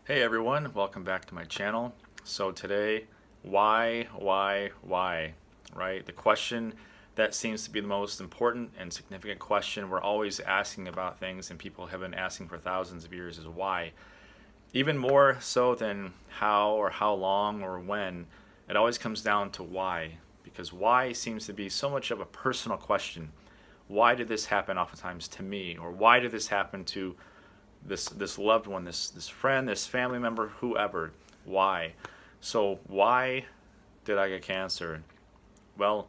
Hey everyone, welcome back to my channel. So today, why, right? The question that seems to be the most important and significant question we're always asking about things and people have been asking for thousands of years is why. Even more so than how or how long or when, it always comes down to why. Because why seems to be so much of a personal question. Why did this happen oftentimes to me? Or why did this happen to this loved one, this friend, this family member, whoever? Why? So why did I get cancer? Well,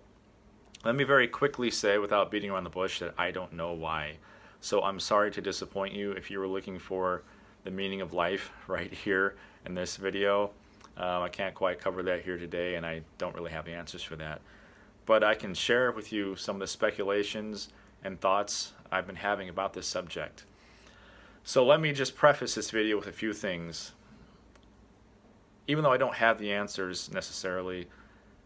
let me very quickly say, without beating around the bush, that I don't know why. So I'm sorry to disappoint you. If you were looking for the meaning of life right here in this video, I can't quite cover that here today, and I don't really have the answers for that. But I can share with you some of the speculations and thoughts I've been having about this subject. So let me just preface this video with a few things. Even though I don't have the answers necessarily,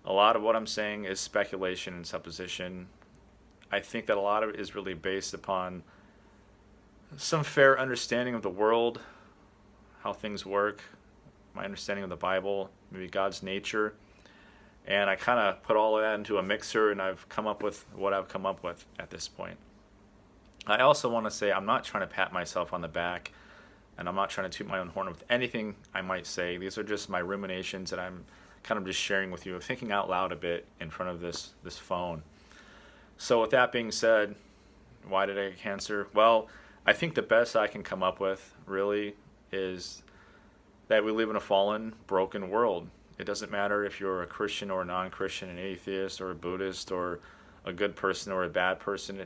a lot of what I'm saying is speculation and supposition. I think that a lot of it is really based upon some fair understanding of the world, how things work, my understanding of the Bible, maybe God's nature. And I kind of put all of that into a mixer and I've come up with what I've come up with at this point. I also want to say I'm not trying to pat myself on the back and I'm not trying to toot my own horn with anything I might say. These are just my ruminations that I'm kind of just sharing with you, thinking out loud a bit in front of this phone. So with that being said, why did I get cancer? Well, I think the best I can come up with really is that we live in a fallen, broken world. It doesn't matter if you're a Christian or a non-Christian, an atheist or a Buddhist or a good person or a bad person.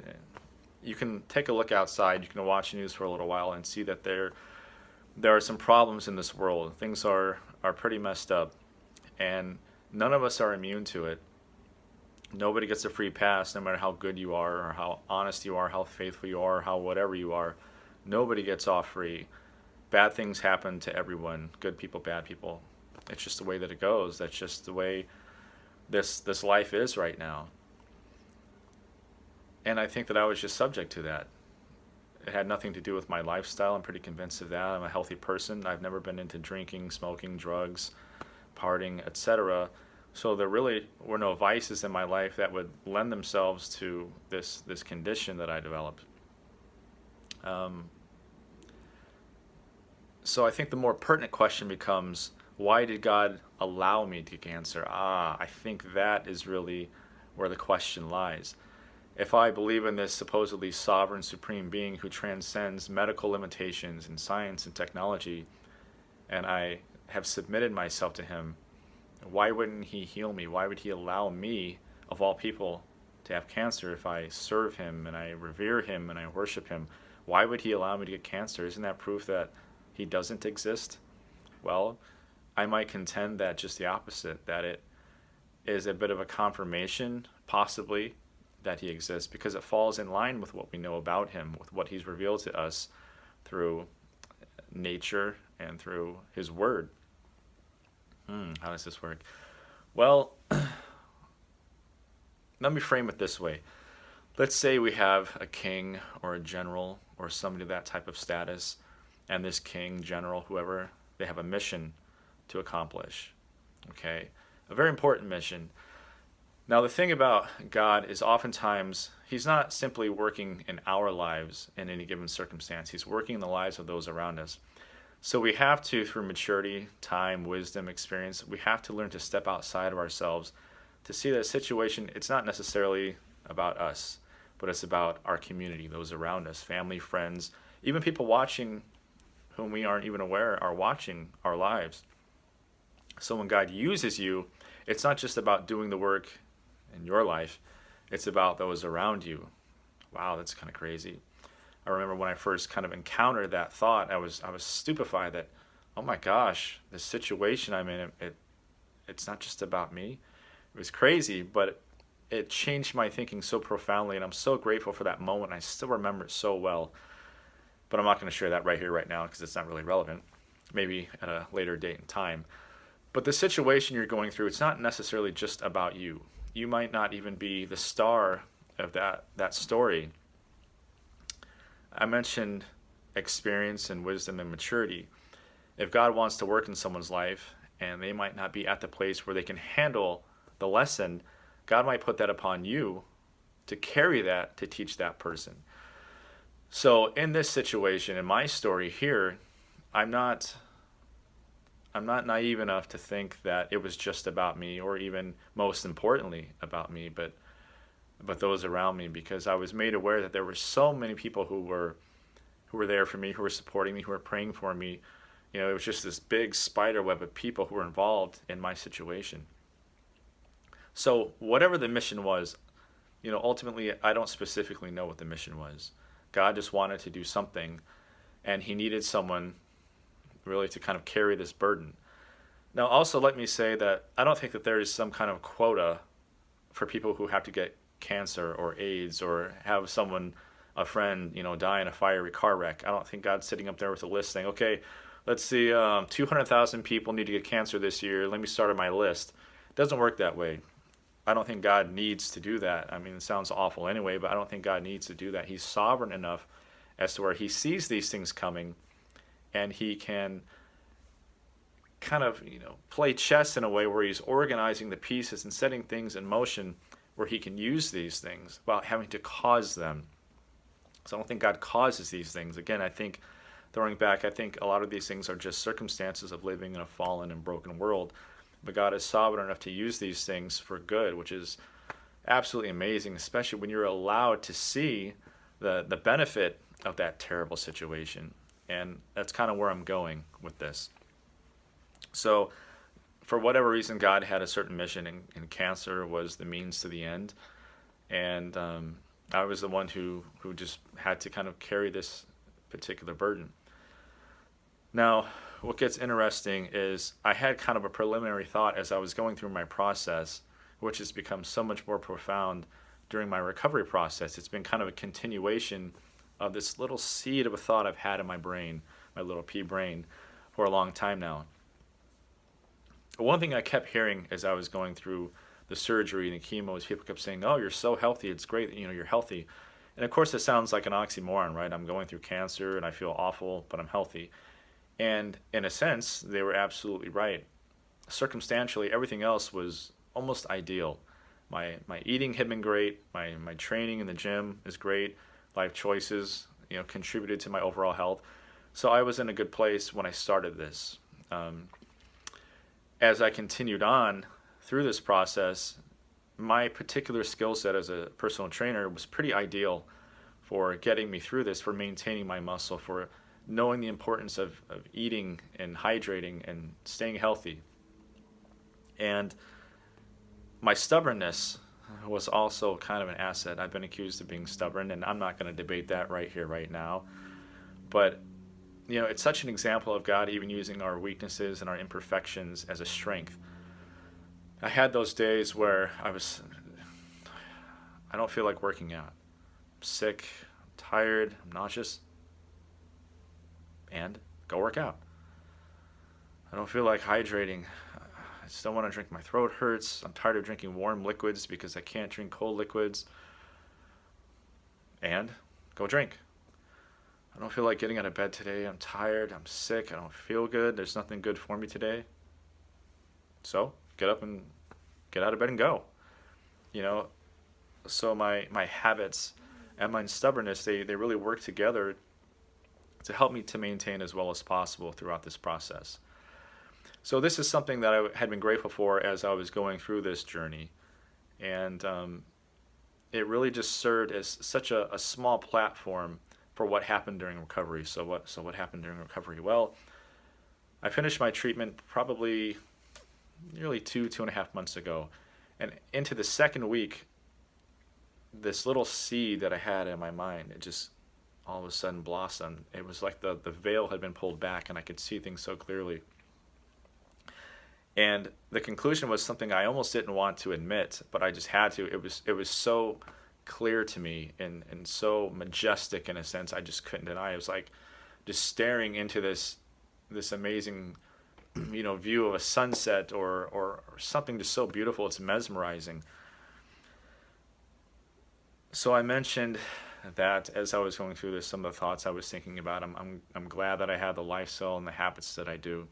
You can take a look outside, you can watch the news for a little while and see that there are some problems in this world. Things are pretty messed up, and none of us are immune to it. Nobody gets a free pass, no matter how good you are or how honest you are, how faithful you are, how whatever you are. Nobody gets off free. Bad things happen to everyone, good people, bad people. It's just the way that it goes. That's just the way this life is right now. And I think that I was just subject to that. It had nothing to do with my lifestyle. I'm pretty convinced of that. I'm a healthy person. I've never been into drinking, smoking, drugs, partying, etc. So there really were no vices in my life that would lend themselves to this condition that I developed. So I think the more pertinent question becomes, why did God allow me to get cancer? I think that is really where the question lies. If I believe in this supposedly sovereign supreme being who transcends medical limitations in science and technology, and I have submitted myself to him, why wouldn't he heal me? Why would he allow me, of all people, to have cancer if I serve him and I revere him and I worship him? Why would he allow me to get cancer? Isn't that proof that he doesn't exist? Well, I might contend that just the opposite, that it is a bit of a confirmation, possibly, that he exists, because it falls in line with what we know about him, with what he's revealed to us through nature and through his word. How does this work? Well, let me frame it this way. Let's say we have a king or a general or somebody of that type of status, and this king, general, whoever, they have a mission to accomplish. Okay? A very important mission. Now, the thing about God is oftentimes he's not simply working in our lives in any given circumstance. He's working in the lives of those around us. So we have to, through maturity, time, wisdom, experience, we have to learn to step outside of ourselves to see that a situation, it's not necessarily about us, but it's about our community, those around us, family, friends, even people watching whom we aren't even aware are watching our lives. So when God uses you, it's not just about doing the work in your life, it's about those around you. Wow, that's kind of crazy. I remember when I first kind of encountered that thought, I was stupefied that, oh my gosh, the situation I'm in, it's not just about me. It was crazy, but it changed my thinking so profoundly, and I'm so grateful for that moment. I still remember it so well, but I'm not going to share that right here, right now, because it's not really relevant. Maybe at a later date and time. But the situation you're going through, it's not necessarily just about you. You might not even be the star of that story. I mentioned experience and wisdom and maturity. if God wants to work in someone's life and they might not be at the place where they can handle the lesson, God might put that upon you to carry that, to teach that person. So in this situation, in my story here, I'm not naive enough to think that it was just about me, or even most importantly about me, but those around me, because I was made aware that there were so many people who were there for me, who were supporting me, who were praying for me. You know, it was just this big spider web of people who were involved in my situation. So whatever the mission was, you know, ultimately I don't specifically know what the mission was. God just wanted to do something, and he needed someone really to kind of carry this burden. Now, also let me say that I don't think that there is some kind of quota for people who have to get cancer or AIDS or have someone, a friend, you know, die in a fiery car wreck. I don't think God's sitting up there with a list saying, okay, let's see, 200,000 people need to get cancer this year. Let me start on my list. It doesn't work that way. I don't think God needs to do that. I mean, it sounds awful anyway, but I don't think God needs to do that. He's sovereign enough as to where he sees these things coming, and he can kind of, you know, play chess in a way where he's organizing the pieces and setting things in motion where he can use these things without having to cause them. So I don't think God causes these things. Again, I think, throwing back, I think a lot of these things are just circumstances of living in a fallen and broken world. But God is sovereign enough to use these things for good, which is absolutely amazing, especially when you're allowed to see the benefit of that terrible situation. And that's kind of where I'm going with this. So for whatever reason, God had a certain mission, and cancer was the means to the end. And I was the one who just had to kind of carry this particular burden. Now, what gets interesting is I had kind of a preliminary thought as I was going through my process, which has become so much more profound during my recovery process. It's been kind of a continuation of this little seed of a thought I've had in my brain, my little pea brain, for a long time now. One thing I kept hearing as I was going through the surgery and the chemo is people kept saying, "Oh, you're so healthy. It's great that, you know, you're healthy." And of course, it sounds like an oxymoron, right? I'm going through cancer and I feel awful, but I'm healthy. And in a sense, they were absolutely right. Circumstantially, everything else was almost ideal. My eating had been great. My training in the gym is great. Life choices, you know, contributed to my overall health. So I was in a good place when I started this. As I continued on through this process, my particular skill set as a personal trainer was pretty ideal for getting me through this, for maintaining my muscle, for knowing the importance of eating and hydrating and staying healthy. And my stubbornness was also kind of an asset. I've been accused of being stubborn, and I'm not going to debate that right here, right now. But, you know, it's such an example of God even using our weaknesses and our imperfections as a strength. I had those days where I don't feel like working out. I'm sick, I'm tired, I'm nauseous. And go work out. I don't feel like hydrating. I still want to drink. My throat hurts. I'm tired of drinking warm liquids because I can't drink cold liquids. And go drink. I don't feel like getting out of bed today. I'm tired. I'm sick. I don't feel good. There's nothing good for me today. So get up and get out of bed and go. You know, so my habits and my stubbornness, they really work together to help me to maintain as well as possible throughout this process. So this is something that I had been grateful for as I was going through this journey. And it really just served as such a small platform for what happened during recovery. So what happened during recovery? Well, I finished my treatment probably nearly 2.5 months ago. And into the second week, this little seed that I had in my mind, it just all of a sudden blossomed. It was like the veil had been pulled back and I could see things so clearly. And the conclusion was something I almost didn't want to admit, but I just had to. It was so clear to me and so majestic in a sense I just couldn't deny. It was like just staring into this amazing, you know, view of a sunset or something just so beautiful. It's mesmerizing. So I mentioned that as I was going through this, some of the thoughts I was thinking about, I'm glad that I had the lifestyle and the habits that I do.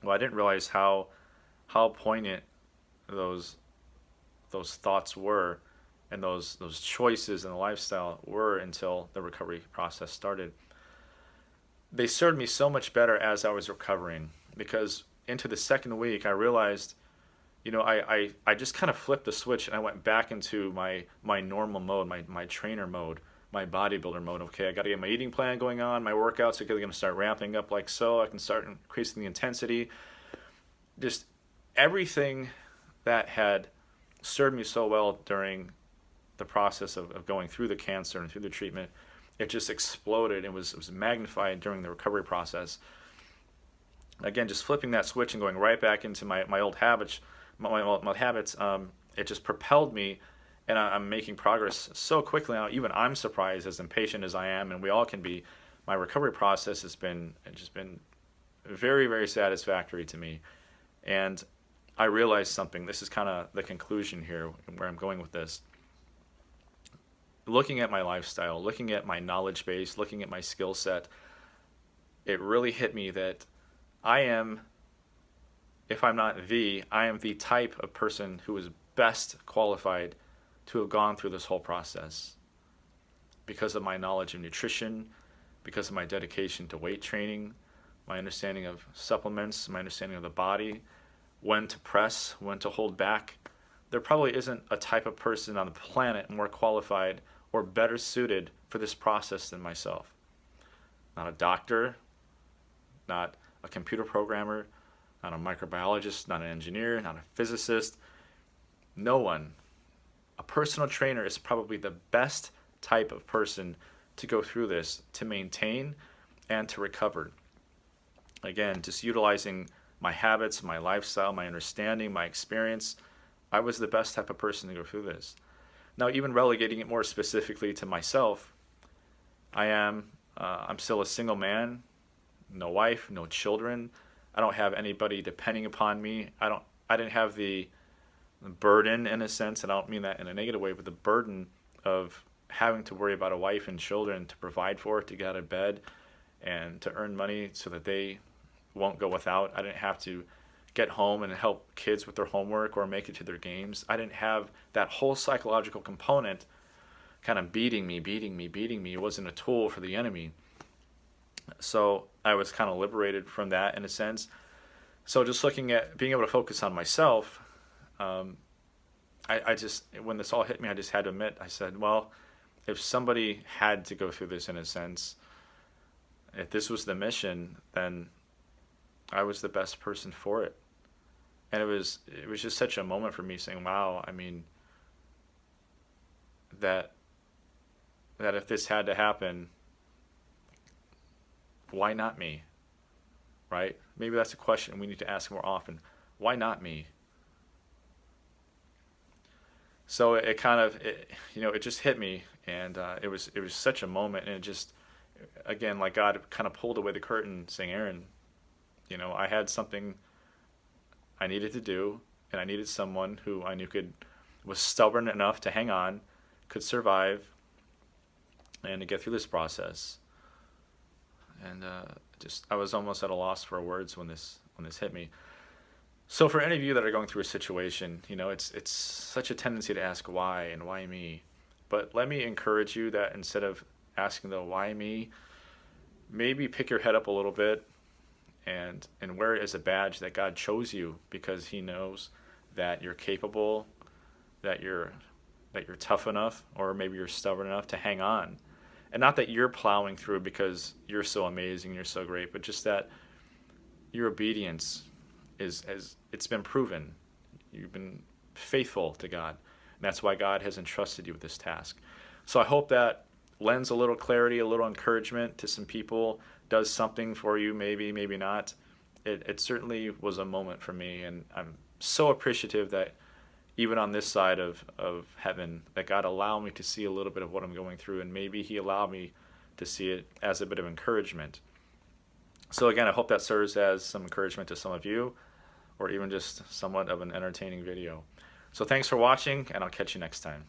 Well, I didn't realize how poignant those thoughts were, and those choices in the lifestyle were until the recovery process started. They served me so much better as I was recovering, because into the second week I realized, I just kind of flipped the switch and I went back into my normal mode, my trainer mode, my bodybuilder mode. Okay, I got to get my eating plan going on, my workouts are going to start ramping up like so. I can start increasing the intensity. Just everything that had served me so well during the process of going through the cancer and through the treatment, it just exploded. It was magnified during the recovery process. Again, just flipping that switch and going right back into my old habits, my habits, it just propelled me, and I'm making progress so quickly now. Even I'm surprised, as impatient as I am, and we all can be. My recovery process has been very, very satisfactory to me. And I realized something. This is kind of the conclusion here, where I'm going with this. Looking at my lifestyle, looking at my knowledge base, looking at my skill set, it really hit me that I am, if I'm not I am the type of person who is best qualified to have gone through this whole process, because of my knowledge of nutrition, because of my dedication to weight training, my understanding of supplements, my understanding of the body, when to press, when to hold back. There probably isn't a type of person on the planet more qualified or better suited for this process than myself. Not a doctor, not a computer programmer, not a microbiologist, not an engineer, not a physicist. No one. A personal trainer is probably the best type of person to go through this, to maintain and to recover. Again, just utilizing my habits, my lifestyle, my understanding, my experience, I was the best type of person to go through this. Now, even relegating it more specifically to myself, I'm still a single man, no wife, no children. I don't have anybody depending upon me. I didn't have the burden, in a sense, and I don't mean that in a negative way, but the burden of having to worry about a wife and children to provide for, to get out of bed, and to earn money so that they won't go without. I didn't have to get home and help kids with their homework or make it to their games. I didn't have that whole psychological component kind of beating me. It wasn't a tool for the enemy. So I was kind of liberated from that, in a sense. So just looking at being able to focus on myself, I just, when this all hit me, I just had to admit, I said, well, if somebody had to go through this, in a sense, if this was the mission, then I was the best person for it. And it was just such a moment for me, saying, wow, I mean, that if this had to happen, why not me? Right? Maybe that's a question we need to ask more often. Why not me? So it kind of, it just hit me, and it was such a moment, and it just, again, like God kind of pulled away the curtain, saying, Aaron, I had something I needed to do, and I needed someone who I knew was stubborn enough to hang on, could survive, and to get through this process. And I was almost at a loss for words when this hit me. So for any of you that are going through a situation, it's such a tendency to ask why and why me. But let me encourage you that instead of asking the why me, maybe pick your head up a little bit and wear it as a badge that God chose you, because He knows that you're capable, that you're tough enough, or maybe you're stubborn enough to hang on. And not that you're plowing through because you're so amazing, you're so great, but just that your obedience it's been proven. You've been faithful to God. And that's why God has entrusted you with this task. So I hope that lends a little clarity, a little encouragement to some people, does something for you, maybe, maybe not. It certainly was a moment for me, and I'm so appreciative that even on this side of heaven, that God allowed me to see a little bit of what I'm going through, and maybe He allowed me to see it as a bit of encouragement. So again, I hope that serves as some encouragement to some of you, or even just somewhat of an entertaining video. So thanks for watching, and I'll catch you next time.